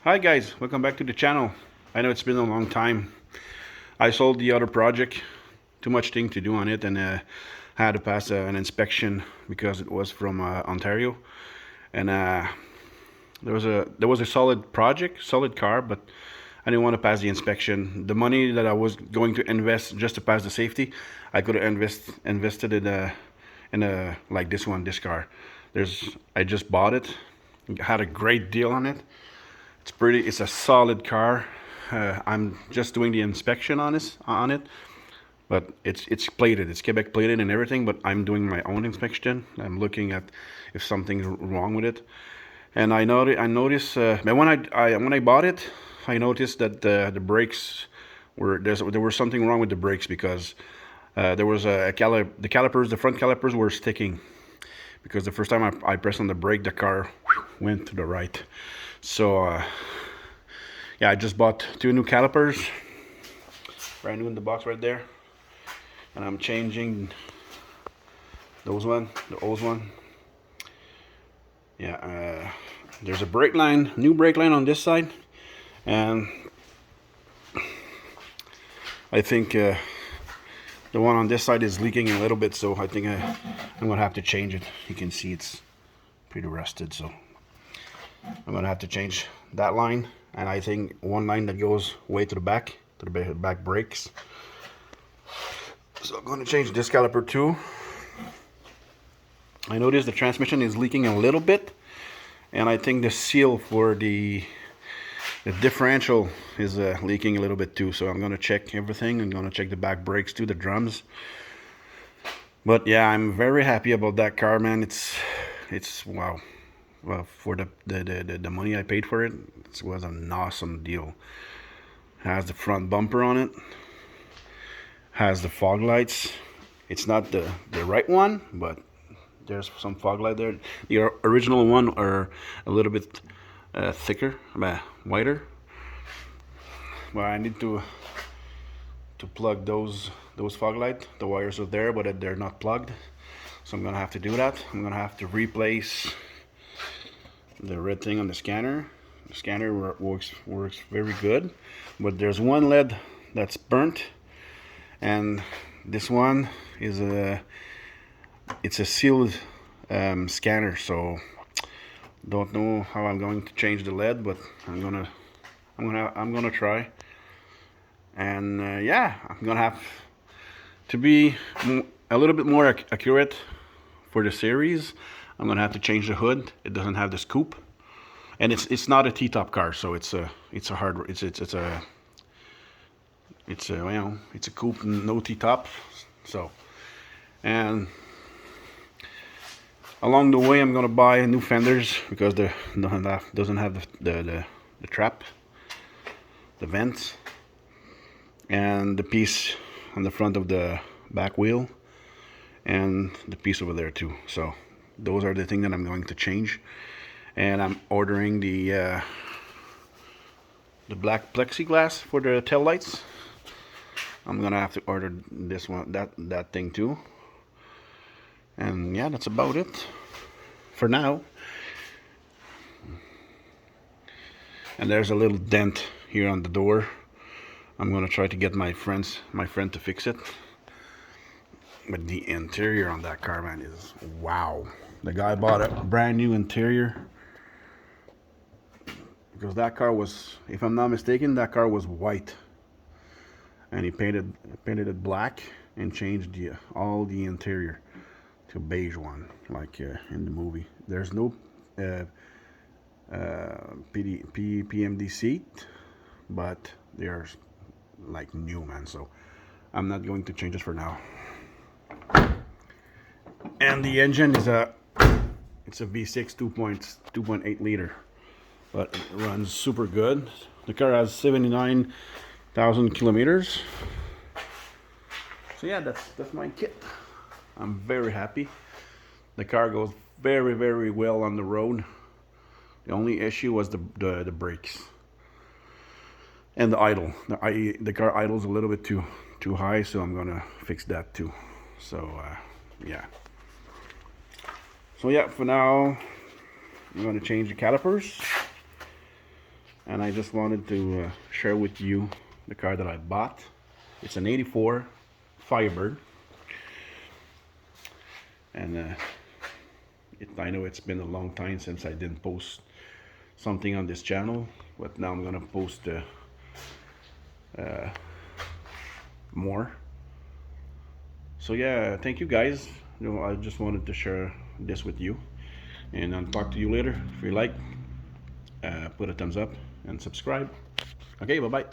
Hi guys, welcome back to the channel. I know it's been a long time. I sold the other project, too much thing to do on it, and had to pass an inspection because it was from Ontario. And there was a solid project, solid car, but I didn't want to pass the inspection. The money that I was going to invest just to pass the safety, I could have invested in a like this car. I just bought it, had a great deal on it. It's a solid car. I'm just doing the inspection on it, but it's plated. It's Quebec plated and everything. But I'm doing my own inspection. I'm looking at if something's wrong with it. And I noticed when I bought it, I noticed that the brakes there was something wrong with the brakes because there was the calipers, the front calipers were sticking because the first time I pressed on the brake, the car went to the right. So yeah, I just bought two new calipers, brand new in the box right there, and I'm changing the old one. Yeah, there's a new brake line on this side, and I think the one on this side is leaking a little bit, so I think I'm gonna have to change it. You can see it's pretty rusted, so I'm gonna have to change that line, and I think one line that goes way to the back brakes. So I'm gonna change this caliper too. I noticed the transmission is leaking a little bit, and I think the seal for the differential is leaking a little bit too. So I'm gonna check everything. I'm gonna check the back brakes too, the drums. But yeah, I'm very happy about that car, man. It's wow. Well, for the money I paid for it, it was an awesome deal. Has the front bumper on it, has the fog lights. It's not the right one, but there's some fog light there. The original one are a little bit thicker, wider. Well, I need to plug those fog light. The wires are there, but they're not plugged, so I'm gonna have to do that. I'm gonna have to replace the red thing on the scanner. The scanner works very good, but there's one LED that's burnt, and this one is it's a sealed scanner, so don't know how I'm going to change the LED, but I'm gonna try. And yeah, I'm gonna have to be a little bit more accurate for the series. I'm gonna have to change the hood. It doesn't have the scoop, and it's not a T-top car, so it's a coupe, no T-top. So, and along the way, I'm gonna buy new fenders because they doesn't have the trap, the vents, and the piece on the front of the back wheel, and the piece over there too. So those are the things that I'm going to change, and I'm ordering the black plexiglass for the tail lights. I'm gonna have to order this one, that thing too. And yeah, that's about it for now. And there's a little dent here on the door. I'm gonna try to get my friend to fix it. But the interior on that car, man, is wow. The guy bought a brand new interior because that car was, if I'm not mistaken, that car was white, and he painted it black and changed all the interior to beige one, like in the movie. There's no PMD seat, but they're like new, man. So I'm not going to change it for now. And the engine is it's a V6 2.8 liter, but it runs super good. The car has 79,000 kilometers. So yeah, that's my kit. I'm very happy. The car goes very well on the road. The only issue was the brakes and the idle. The car idles a little bit too high, so I'm gonna fix that too. So yeah. So yeah, for now I'm gonna change the calipers, and I just wanted to share with you the car that I bought. It's an 84 Firebird, and I know it's been a long time since I didn't post something on this channel, but now I'm gonna post more. So yeah, thank you guys. I just wanted to share this with you, and I'll talk to you later. If you like, put a thumbs up and subscribe. Okay, bye bye.